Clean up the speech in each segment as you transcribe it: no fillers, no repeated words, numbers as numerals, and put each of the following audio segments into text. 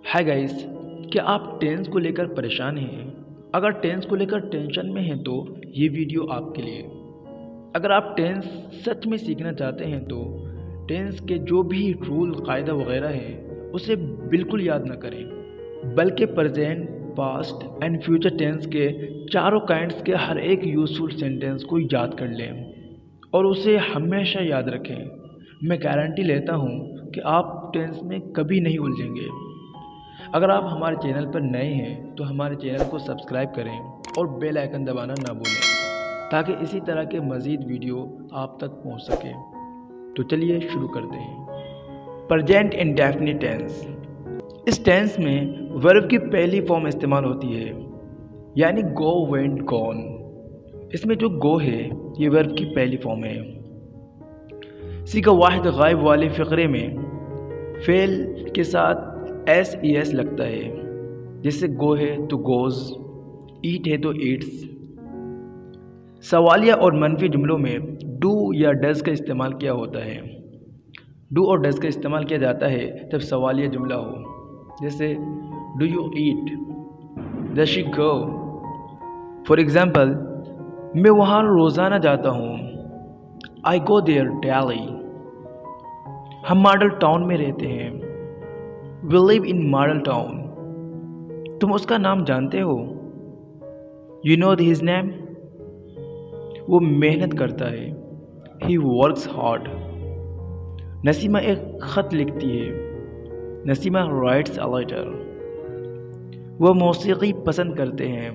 Hi guys, क्या आप tense को लेकर परेशान हैं? अगर टेंस को लेकर टेंशन में हैं तो ये वीडियो आपके लिए। अगर आप टेंस सच में सीखना चाहते हैं तो टेंस के जो भी रूल कायदा वगैरह है उसे बिल्कुल याद ना करें, बल्कि present, past and future tense के चारों काइंड्स के हर एक यूजफुल सेंटेंस को याद कर लें और उसे हमेशा याद रखें। मैं गारंटी लेता हूँ कि आप टेंस में कभी नहीं उलझेंगे। अगर आप हमारे चैनल पर नए हैं तो हमारे चैनल को सब्सक्राइब करें और बेल आइकन दबाना ना भूलें ताकि इसी तरह के मज़ीद वीडियो आप तक पहुंच सके। तो चलिए शुरू करते हैं। Present indefinite tense. इस टेंस में वर्ब की पहली फॉर्म इस्तेमाल होती है, यानी गो, वेंट, गॉन। इसमें जो गो है ये वर्ब की पहली फॉर्म है। सीगा वाहिद गायब वाले फ़िक्रे में फेल के साथ एस लगता है, जैसे गो है तो गोज, ईट है तो ईट्स। सवालिया और मनफी जुमलों में डू या डज का इस्तेमाल किया होता है। डू और डज का इस्तेमाल किया जाता है जब सवालिया जुमला हो, जैसे do you eat, does she go. For example, मैं वहाँ रोज़ाना जाता हूँ, आई गो देयर डेली। हम मॉडल टाउन में रहते हैं, We live in model town. तुम उसका नाम जानते हो, You know his name। वो मेहनत करता है, He works hard। नसीमा एक ख़त लिखती है, नसीमा writes a letter। वो मौसीकी पसंद करते हैं,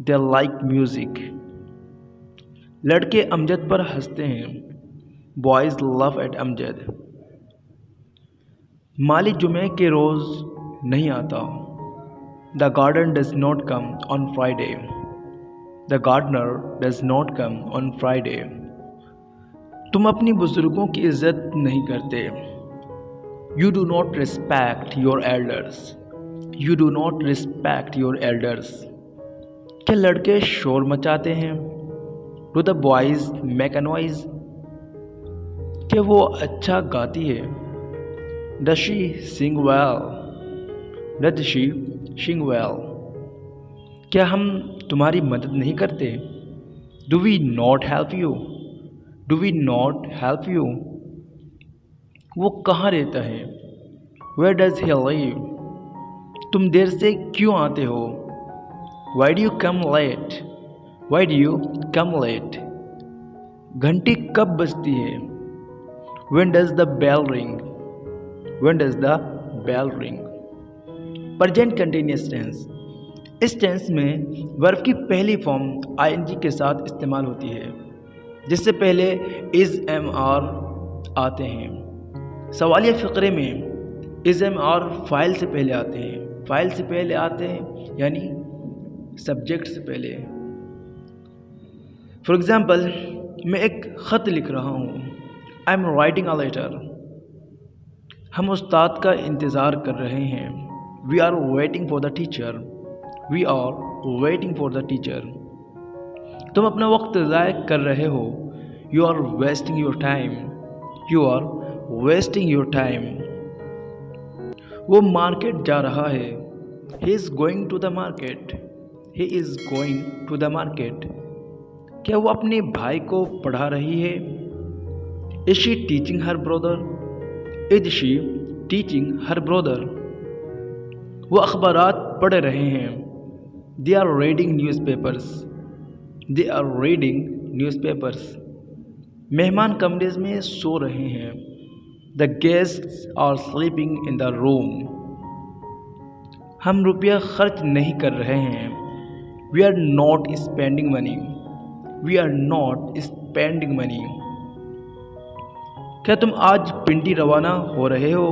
They like music। लड़के अमजद पर हंसते हैं, Boys laugh at अमजद। माली जुमे के रोज़ नहीं आता, the garden does not come on Friday. The gardener does not come on Friday. तुम अपनी बुजुर्गों की इज्जत नहीं करते, you do not respect your elders. You do not respect your elders. क्या लड़के शोर मचाते हैं, do the boys make a noise. क्या वो अच्छा गाती है, Does she sing well? Does she sing well? क्या हम तुम्हारी मदद नहीं करते, Do we not help you? Do we not help you? वो कहाँ रहता है, Where does he live? तुम देर से क्यों आते हो, Why do you come late? Why do you come late? घंटी कब बजती है, When does the bell ring? When does the bell ring? Present continuous tense. इस टेंस में वर्ब की पहली फॉर्म आईएनजी के साथ इस्तेमाल होती है, जिससे पहले इज एम आर आते हैं। सवालिया फ़िक्रे में इज एम आर फाइल से पहले आते हैं। फाइल से पहले आते हैं यानी सब्जेक्ट से पहले। फॉर एग्ज़ाम्पल, मैं एक ख़त लिख रहा हूँ, I am writing a letter. हम उस्ताद का इंतज़ार कर रहे हैं, we are waiting for the teacher. We are waiting for the teacher. तुम अपना वक्त ज़ाय कर रहे हो, you are wasting your time. You are wasting your time. वो मार्केट जा रहा है, he is going to the market. He is going to the market. क्या वो अपने भाई को पढ़ा रही है, is she teaching her brother. Is she teaching her brother? वो अखबारात पढ़ रहे हैं, They are reading newspapers. They are reading newspapers. मेहमान कमरे में सो रहे हैं, The guests are sleeping in the room. हम रुपया खर्च नहीं कर रहे हैं, We are not spending money. We are not spending money. क्या तुम आज पिंडी रवाना हो रहे हो,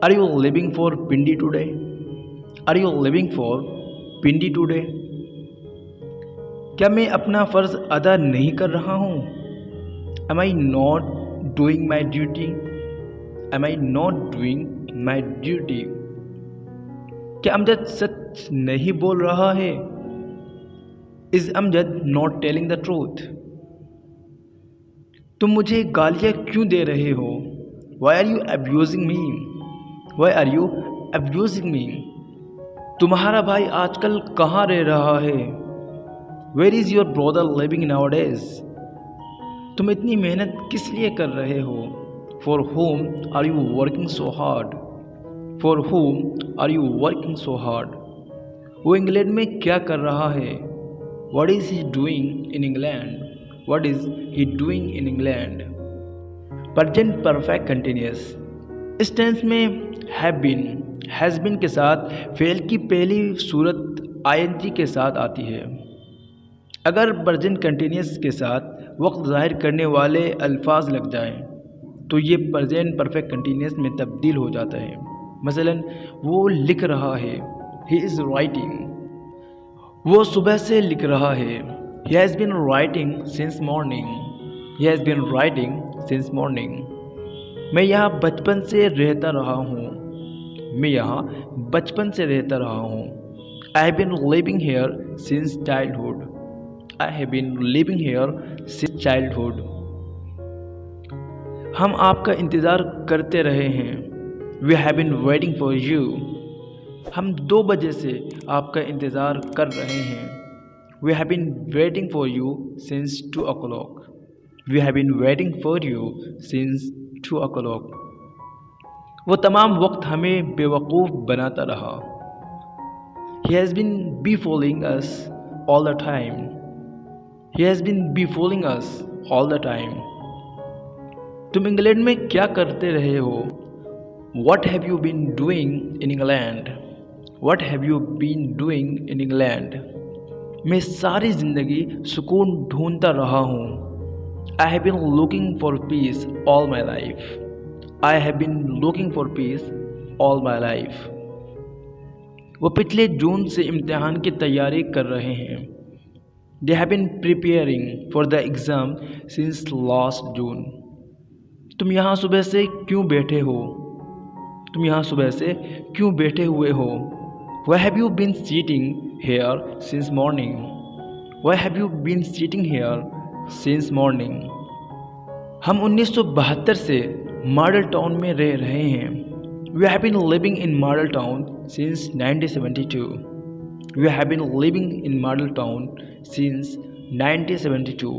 are you leaving for Pindi today. Are you leaving for Pindi today. क्या मैं अपना फ़र्ज़ अदा नहीं कर रहा हूँ, am I not doing my duty. Am I not doing my duty. क्या अमजद सच नहीं बोल रहा है, is Amjad not telling the truth. तुम मुझे गालियाँ क्यों दे रहे हो, why are you abusing me. Why are you abusing me? तुम्हारा भाई आजकल कहाँ रह रहा है? Where is your brother living nowadays? तुम इतनी मेहनत किस लिए कर रहे हो? For whom are you working so hard? For whom are you working so hard? वो इंग्लैंड में क्या कर रहा है? What is he doing in England? What is he doing in England? Present perfect continuous इस टेंस में have been, has been के साथ फेल की पहली सूरत ing के साथ आती है। अगर प्रेजेंट कंटिन्यूस के साथ वक्त ज़ाहिर करने वाले अल्फाज लग जाएं तो ये प्रेजेंट परफेक्ट कंटिन्यूस में तब्दील हो जाता है। मसलन वो लिख रहा है, ही इज़ राइटिंग। वो सुबह से लिख रहा है, he has been writing since morning. He has been writing since morning. मैं यहाँ बचपन से रहता रहा हूँ। मैं यहाँ बचपन से रहता रहा हूँ। I have been living here since childhood. I have been living here since childhood. हम आपका इंतज़ार करते रहे हैं। We have been waiting for you. हम 2 बजे से आपका इंतज़ार कर रहे हैं। We have been waiting for you since 2 o'clock। We have been waiting for you since 2 o'clock। वो तमाम वक्त हमें बेवकूफ़ बनाता रहा। He has been befooling us all the time. He has been befooling us all the time. तुम England में क्या करते रहे हो? What have you been doing in England? What have you been doing in England? मैं सारी ज़िंदगी सुकून ढूंढता रहा हूँ। I have been looking for peace all my life. I have been looking for peace all my life. वो पिछले जून से इम्तिहान की तैयारी कर रहे हैं। They have been preparing for the exam since last June. तुम यहाँ सुबह से क्यों बैठे हो? तुम यहाँ सुबह से क्यों बैठे हुए हो? Why have you been sitting here since morning? Why have you been sitting here since morning? हम 1972 से मॉडल टाउन में रह रहे हैं। We have been living in Model Town since 1972. We have been living in Model Town since 1972.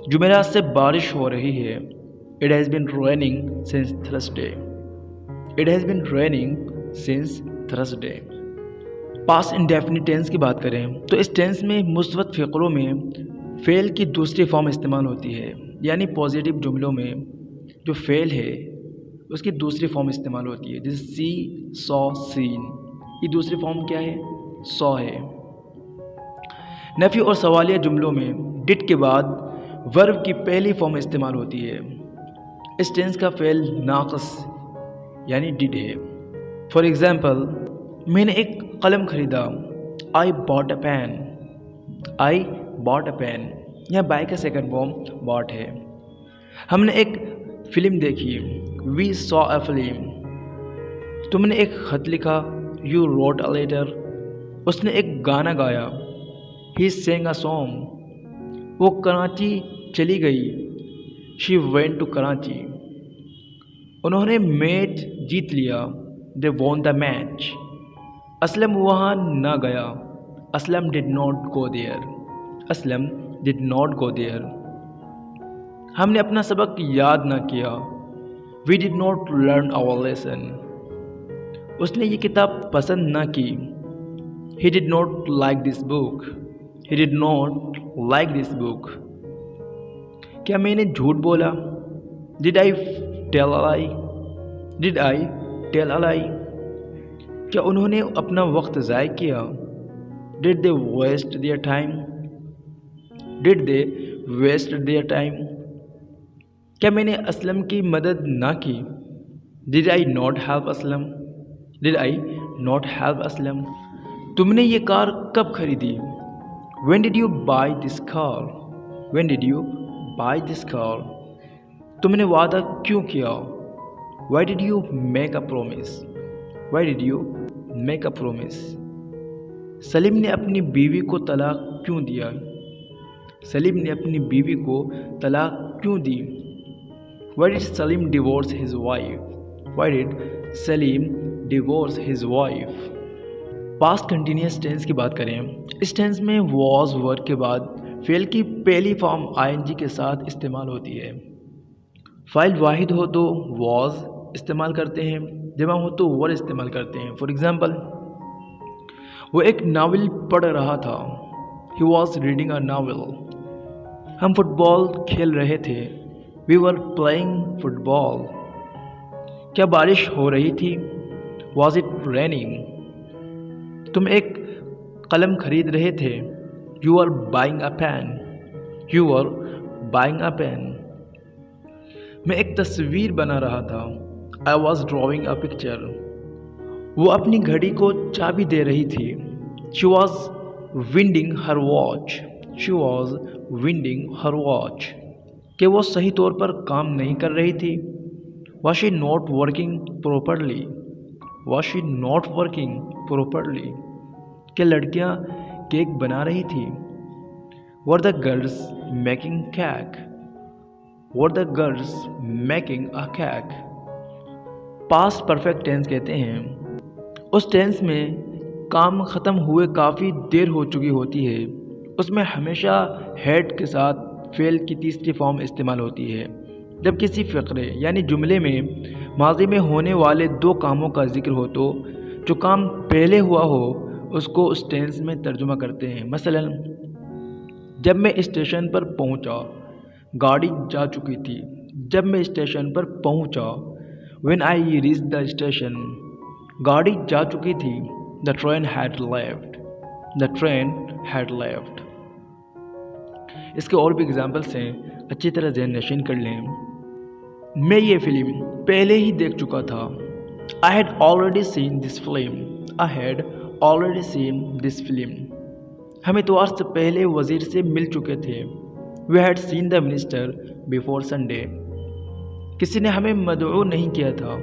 जुमेरात से बारिश हो रही है। It has been raining since Thursday. It has been raining since Thursday. Past indefinite tense की बात करें तो इस टेंस में मुस्बत फ़िक्रों में फ़ेल की दूसरी फॉर्म इस्तेमाल होती है। यानी पॉजिटिव जुमलों में जो फ़ेल है उसकी दूसरी फॉर्म इस्तेमाल होती है। जैसे सी, सॉ, सीन, ये दूसरी फॉर्म क्या है? सॉ है। नफ़ी और सवालिया जुमलों में डिड के बाद वर्ब की पहली फॉर्म इस्तेमाल होती है। इस टेंस का फ़ेल नाक़िस यानी डिड है। फॉर एग्ज़ाम्पल, मैंने एक कलम ख़रीदा। I bought a pen. I bought a pen. यहाँ बाय का सेकंड फॉर्म बॉट है। हमने एक फ़िल्म देखी। We saw a film. तुमने एक ख़त लिखा। You wrote a letter. उसने एक गाना गाया। He sang a song. वो कराची चली गई। She went to Karachi. उन्होंने मैच जीत लिया। They won the match. Aslam वहाँ ना गया। Aslam did not go there. Aslam did not go there. हमने अपना सबक याद ना किया। We did not learn our lesson. उसने ये किताब पसंद ना की। He did not like this book. He did not like this book. क्या मैंने झूठ बोला? Did I tell a lie? Did I tell a lie? क्या उन्होंने अपना वक्त ज़ाय किया? Did they waste their time? Did they waste their time? क्या मैंने असलम की मदद ना की? Did I not help Aslam? Did I not help Aslam? तुमने ये कार कब खरीदी? When did you buy this car? When did you buy this car? तुमने वादा क्यों किया? Why did you make a promise? Why did you make a promise? Salim ने अपनी बीवी को तलाक क्यों दिया? सलीम ने अपनी बीवी को तलाक क्यों दी? Why did Salim divorce his wife? Why did Salim divorced his wife. Past continuous tense की बात करें, इस टेंस में वॉज वर्ब के बाद फेल की पहली फॉर्म आईएनजी के साथ इस्तेमाल होती है। फाइल वाहिद हो तो वॉज इस्तेमाल करते हैं, जमा हो तो वर इस्तेमाल करते हैं। फॉर एग्ज़ाम्पल, वो एक नावल पढ़ रहा था। He was reading a novel. हम फुटबॉल खेल रहे थे। We were playing football. क्या बारिश हो रही थी? Was it raining? तुम एक कलम खरीद रहे थे। You are buying a pen. You are buying a pen. मैं एक तस्वीर बना रहा था। I was drawing a picture. वो अपनी घड़ी को चाबी दे रही थी। She was winding her watch. She was winding her watch. कि वो सही तौर पर काम नहीं कर रही थी। Was she not working properly? Was she not working properly? कि लड़कियां केक बना रही थी। Were the girls making cake? Were the girls making a cake? Past perfect tense कहते हैं उस टेंस में काम ख़त्म हुए काफ़ी देर हो चुकी होती है। उसमें हमेशा हैड के साथ फेल की तीसरी फॉर्म इस्तेमाल होती है। जब किसी फ़िक्रे यानी जुमले में माजी में होने वाले दो कामों का जिक्र हो तो जो काम पहले हुआ हो उसको उस टेंस में तर्जुमा करते हैं। मसलन, जब मैं स्टेशन पर पहुंचा, गाड़ी जा चुकी थी। जब मैं स्टेशन पर पहुंचा, When I reached the station, गाड़ी जा चुकी थी। The train had left. The train had left. इसके और भी एग्जाम्पल्स हैं, अच्छी तरह ज़हन नशीन कर लें। मैं ये फिल्म पहले ही देख चुका था। I had already seen this film. I had already seen this film. हम इतवार से पहले वज़ीर से मिल चुके थे। We had seen the minister before Sunday. किसी ने हमें मदऊ नहीं किया था।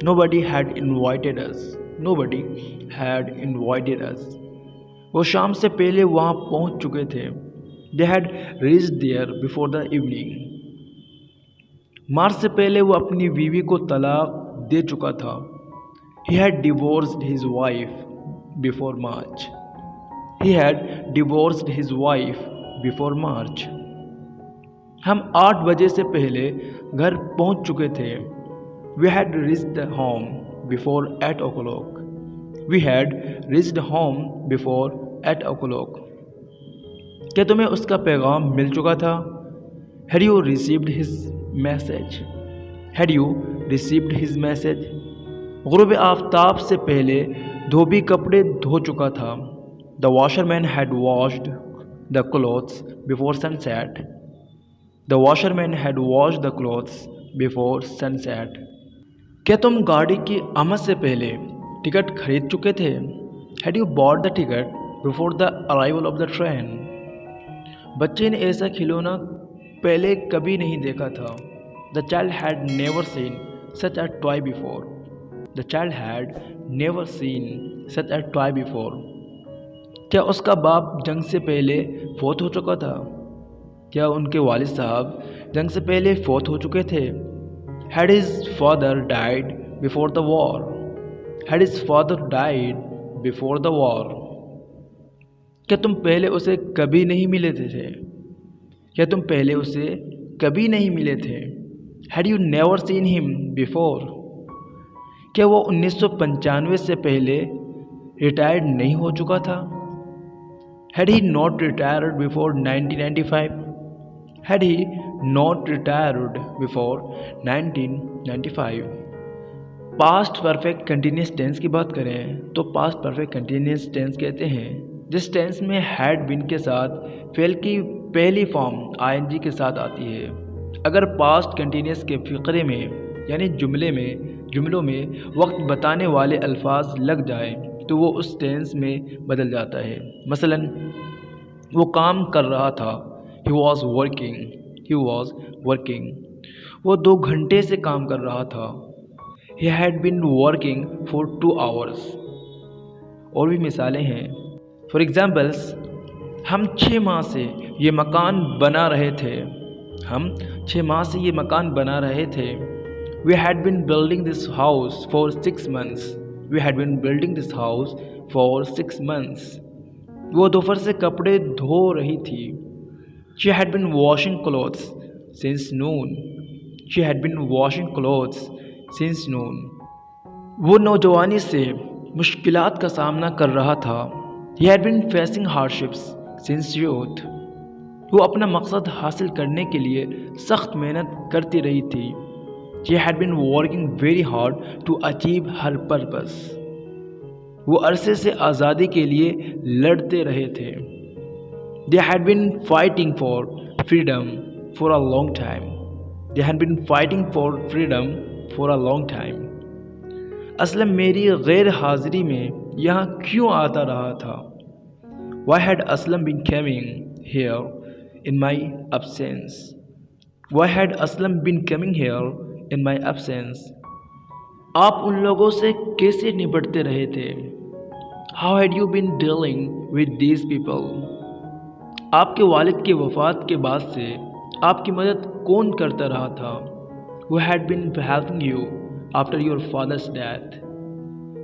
Nobody had invited us. Nobody had invited us. वो शाम से पहले वहाँ पहुँच चुके थे। They had reached there before the evening. मार्च से पहले वो अपनी बीवी को तलाक दे चुका था। He had divorced his wife before March. He had divorced his wife before March. हम 8 बजे से पहले घर पहुंच चुके थे। We had reached home before 8 o'clock. We had reached home before 8 o'clock. क्या तुम्हें उसका पैगाम मिल चुका था? Had you received his message? Had you received his message? गुरूब Aftab से पहले धोबी कपड़े धो चुका था। The washerman had washed the clothes before sunset. The washerman had washed the clothes before sunset. क्या तुम गाड़ी की आमद से पहले टिकट खरीद चुके थे? Had you bought the ticket before the arrival of the train? बच्चे ने ऐसा खिलौना पहले कभी नहीं देखा था। The child had never seen such a toy before. The child had never seen such a toy before. क्या उसका बाप जंग से पहले फौत हो चुका था? क्या उनके वालिद साहब जंग से पहले फौत हो चुके थे? Had his father died before the war? Had his father died before the war? क्या तुम पहले उसे कभी नहीं मिले थे? क्या तुम पहले उसे कभी नहीं मिले थे? Had you never seen him before? क्या वो 1995 से पहले रिटायर्ड नहीं हो चुका था? Had he not retired before 1995? Had he not retired before 1995? Past perfect continuous tense की बात करें तो पास्ट परफेक्ट कंटिन्यूस टेंस कहते हैं जिस टेंस में हैड बीन के साथ फेल की पहली फॉर्म आईएनजी के साथ आती है। अगर पास्ट कंटिन्यूस के फ़िक्रे में यानी जुमलों में वक्त बताने वाले अल्फाज लग जाए तो वो उस टेंस में बदल जाता है। मसलन, वो काम कर रहा था। He was working. He was working. वो 2 घंटे से काम कर रहा था। He had been working for 2 hours. और भी मिसालें हैं। For examples, हम 6 माह से ये मकान बना रहे थे। हम 6 माह से ये मकान बना रहे थे। We had been building this house for 6 months. We had been building this house for 6 months. वो दोपहर से कपड़े धो रही थी. She had been washing clothes since noon. She had been washing clothes since noon. वो नौजवानी से मुश्किलात का सामना कर रहा था. He had been facing hardships since youth. वो अपना मकसद हासिल करने के लिए सख्त मेहनत करती रही थी. She had been working very hard to achieve her purpose. वो अरसे से आज़ादी के लिए लड़ते रहे थे. They had been fighting for freedom for a long time. They had been fighting for freedom for a long time. Aslam मेरी गैर हाज़िरी में यहाँ क्यों आता रहा था? Why had Aslam been coming here in my absence? Why had Aslam been coming here in my absence? आप उन लोगों से कैसे निपटते रहे थे? How had you been dealing with these people? आपके वालिद के वफ़ात के बाद से आपकी मदद कौन करता रहा था? Who had been helping you after your father's death?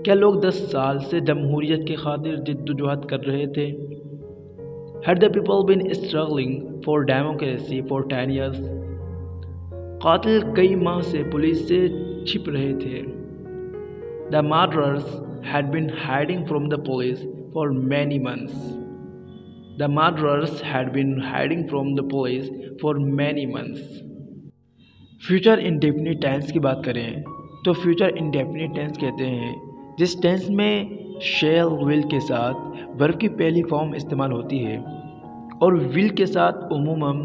क्या लोग 10 साल से जमहूरियत की खातिर जिद्दोजहद कर रहे थे? Had the people been struggling for democracy for 10 years? कातिल कई माह से पुलिस से छिप रहे थे. The murderers had been hiding from the police for many months. The murderers had been hiding from the police for many months. Future indefinite tense की बात करें तो फ्यूचर इंडेफिनिट टेंस कहते हैं जिस टेंस में शैल विल के साथ वर्ब की पहली फॉर्म इस्तेमाल होती है और विल के साथ उमूमन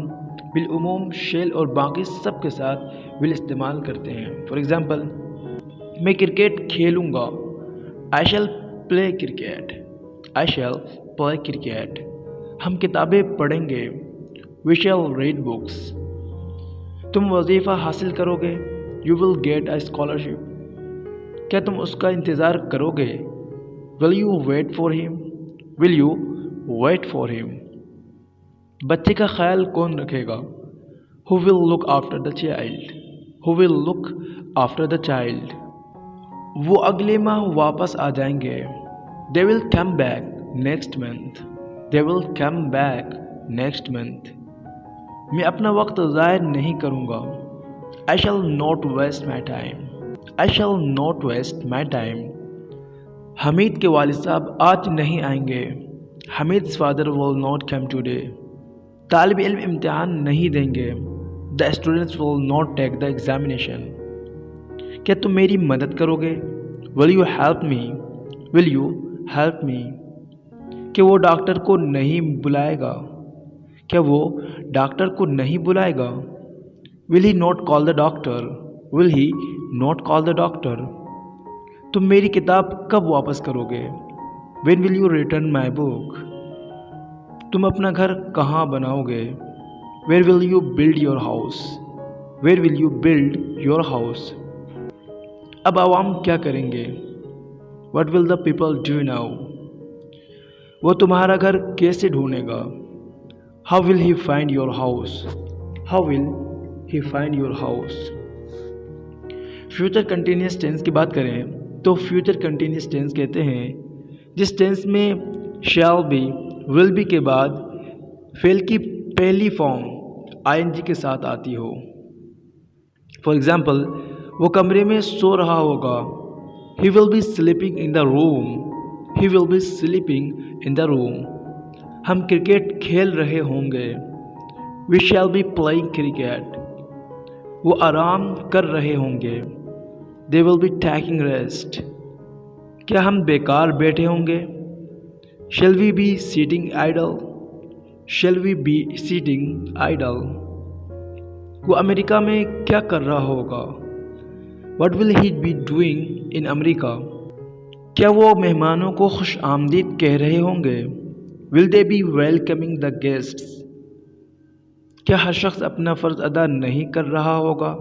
बिलउमूम शैल और बाकी सब के साथ विल इस्तेमाल करते हैं. फॉर एग्ज़ाम्पल, मैं क्रिकेट खेलूँगा. I shall play cricket. I shall play cricket. हम किताबें पढ़ेंगे. We shall read books. तुम वजीफ़ा हासिल करोगे. You will get a scholarship. क्या तुम उसका इंतज़ार करोगे? Will you wait for him. Will you wait for him. बच्चे का ख्याल कौन रखेगा? Who will look after the child. Who will look after the child. वो अगले माह वापस आ जाएंगे. They will come back next month. They will come back next month. मैं अपना वक्त ज़ाया नहीं करूँगा. I shall not waste my time. I shall not waste my time. हमीद के वालिद साहब आज नहीं आएंगे. Hamid's father will not come today. तालिब इल्म इम्तिहान नहीं देंगे. The students will not take the examination. क्या तुम मेरी मदद करोगे? Will you help me. Will you help me. क्या वो डॉक्टर को नहीं बुलाएगा? क्या वो डॉक्टर को नहीं बुलाएगा? Will he not call the doctor. Will he not call the doctor. तुम मेरी किताब कब वापस करोगे? When will you return my book. तुम अपना घर कहाँ बनाओगे? Where will you build your house. Where will you build your house. अब आवाम क्या करेंगे? What will the people do now. वो तुम्हारा घर कैसे ढूंढेगा? How will he find your house. How will he find your house. Future continuous tense की बात करें तो फ्यूचर कंटिन्यूस टेंस कहते हैं जिस टेंस में शैल बी विल बी के बाद फेल की पहली फॉर्म आईएनजी के साथ आती हो. फॉर एग्ज़ाम्पल, वो कमरे में सो रहा होगा. He will be sleeping in the room. He will be sleeping in the room. हम क्रिकेट खेल रहे होंगे. We shall be playing cricket. वो आराम कर रहे होंगे. They will be taking rest. क्या हम बेकार बैठे होंगे? Shall we be sitting idle. Shall we be sitting idle. वो अमेरिका में क्या कर रहा होगा? What will he be doing in America. क्या वो मेहमानों को खुश आमदीद कह रहे होंगे? Will they B welcoming the guests. क्या हर शख्स अपना फ़र्ज अदा नहीं कर रहा होगा?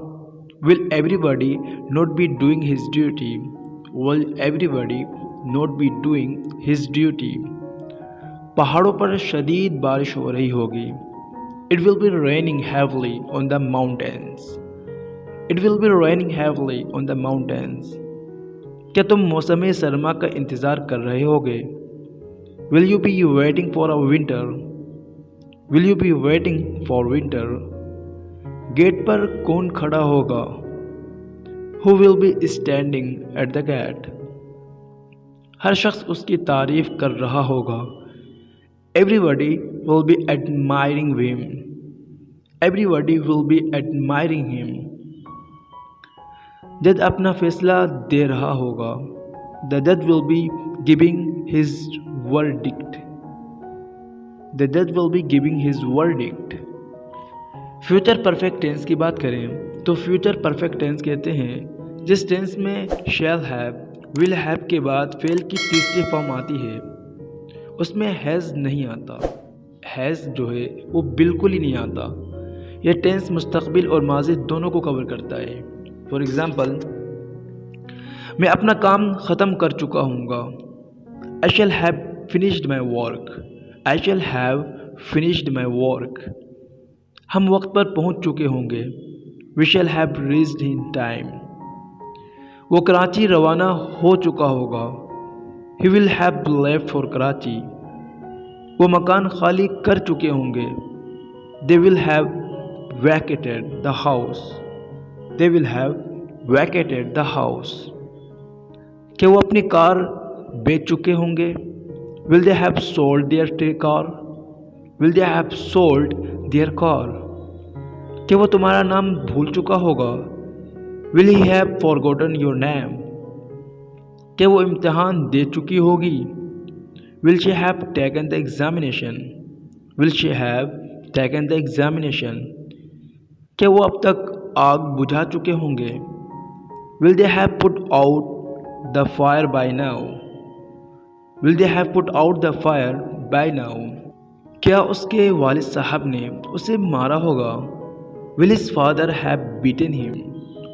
Will everybody not be doing his duty. Will everybody not be doing his duty. पहाड़ों पर शदीद बारिश हो रही होगी. It will be raining heavily on the mountains. It will be raining heavily on the mountains. क्या तुम मौसम सरमा का इंतज़ार कर रहे होगे? Will you be waiting for a winter? Will you be waiting for winter? Gate पर कौन खड़ा होगा? Who will be standing at the gate? हर शख्स उसकी तारीफ कर रहा होगा। Everybody will be admiring him. Everybody will be admiring him. जज अपना फैसला दे रहा होगा। द जज will be giving his verdict. The जज will be giving his verdict. Future perfect tense की बात करें तो फ्यूचर परफेक्ट टेंस कहते हैं जिस टेंस में शैल हैव, विल हैव के बाद फेल की तीसरी फॉर्म आती है। उसमें हैज़ नहीं आता। हैज़ जो है वो बिल्कुल ही नहीं आता। यह टेंस मुस्तकबिल और माजी दोनों को कवर करता है। फॉर एग्ज़ाम्पल, मैं अपना काम ख़त्म कर चुका हूँगा। I shall have finished my work. I shall have finished my work. हम वक्त पर पहुँच चुके होंगे। We shall have reached in time. वो कराची रवाना हो चुका होगा। He will have left for Karachi. वो मकान खाली कर चुके होंगे। They will have vacated the house. They will have vacated the house. क्या वो अपनी कार बेच चुके होंगे? Will they have sold their car. Will they have sold their car. क्या वो तुम्हारा नाम भूल चुका होगा? Will he have forgotten your name. क्या वो इम्तिहान दे चुकी होगी? Will she have taken the examination. Will she have taken the examination. क्या वो अब तक आग बुझा चुके होंगे? Will they have put out the fire by now. Will they have put out the fire by now. क्या उसके वालिद साहब ने उसे मारा होगा? Will his father have beaten him.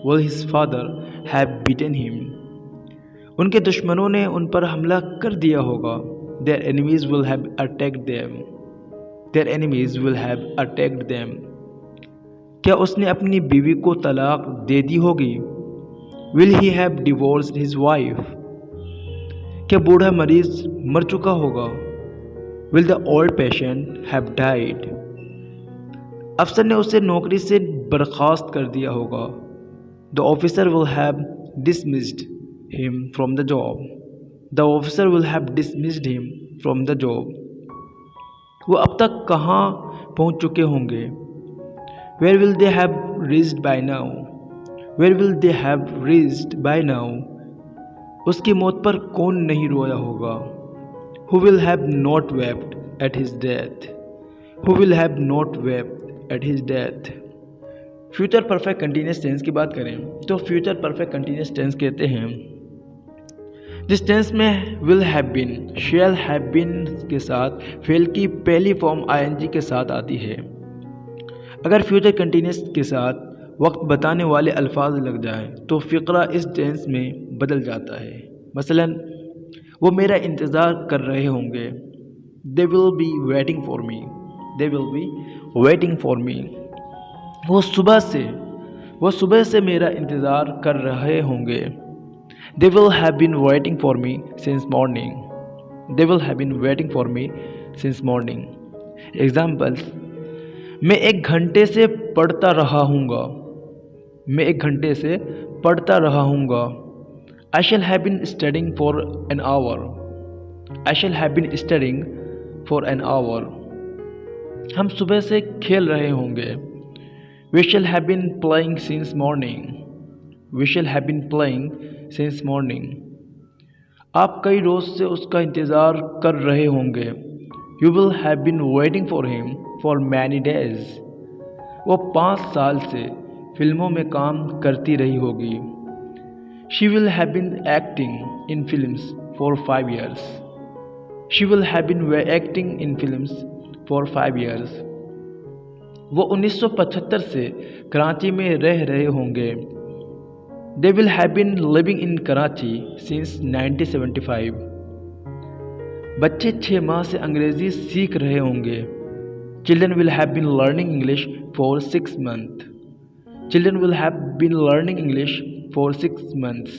Will his father have beaten him. उनके दुश्मनों ने उन पर हमला कर दिया होगा। Their enemies will have attacked them. Their enemies will have attacked them. क्या उसने अपनी बीवी को तलाक दे दी होगी? Will he have divorced his wife. क्या बूढ़ा मरीज मर चुका होगा? Will the old patient have died. अफसर ने उसे नौकरी से बर्खास्त कर दिया होगा। The officer will have dismissed him from the job. The officer will have dismissed him from the job. वो अब तक कहाँ पहुँच चुके होंगे? Where will they have reached by now. Where will they have reached by now. उसकी मौत पर कौन नहीं रोया होगा? Who will have not wept at his death. Who will have not wept at his death. Future perfect continuous tense की बात करें तो फ्यूचर परफेक्ट कंटिन्यूअस टेंस कहते हैं जिस टेंस में will have been, shall have been के साथ फेल की पहली फॉर्म आईएनजी के साथ आती है। अगर फ्यूचर कंटिन्यूअस के साथ वक्त बताने वाले अल्फाज लग जाएं तो फ़िक्रा इस टेंस में बदल जाता है। मसलन, वो मेरा इंतज़ार कर रहे होंगे। They will be waiting for me. They will be waiting for me. वो सुबह से मेरा इंतज़ार कर रहे होंगे। They will have been waiting for me since morning. They will have been waiting for me since morning. Examples, मैं 1 घंटे से पढ़ता रहा हूँगा। मैं 1 घंटे से पढ़ता रहा हूँगा। I shall have been studying for an hour. I shall have been studying for an hour. हम सुबह से खेल रहे होंगे। We shall have been playing since morning. We shall have been playing since morning. आप कई रोज़ से उसका इंतज़ार कर रहे होंगे। You will have been waiting for him for many days. वो 5 साल से फिल्मों में काम करती रही होगी। She will have been acting in films for 5 years। She will have been acting in films for 5 years। वो 1975 से कराची में रह रहे होंगे। They will have been living in Karachi since 1975। बच्चे 6 माह से अंग्रेज़ी सीख रहे होंगे। Children will have been learning English for 6 months। Children will have been learning English for 6 months।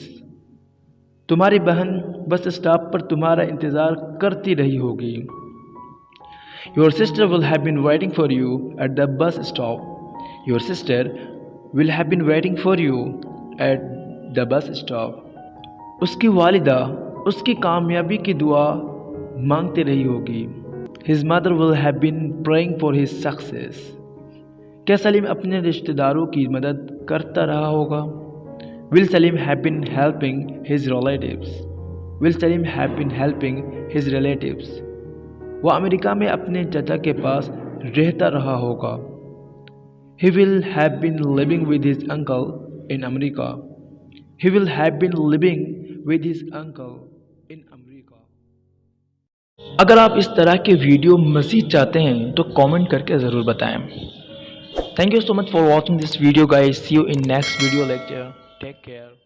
तुम्हारी बहन बस स्टॉप पर तुम्हारा इंतज़ार करती रही होगी। Your sister will have been waiting for you at the bus stop. Your sister will have been waiting for you at the bus stop. उसकी वालिदा उसकी कामयाबी की दुआ मांगती रही होगी। His mother will have been praying for his success. क्या सलीम अपने रिश्तेदारों की मदद करता रहा होगा? Will Salim have been helping his relatives? Will Salim have been helping his relatives? वह अमेरिका में अपने चाचा के पास रहता रहा होगा। He will have been living with his uncle in America. He will have been living with his uncle in America. अगर आप इस तरह के वीडियो मज़ीद चाहते हैं तो कमेंट करके ज़रूर बताएं। Thank you so much for watching this video guys. See you in next video lecture. Take care.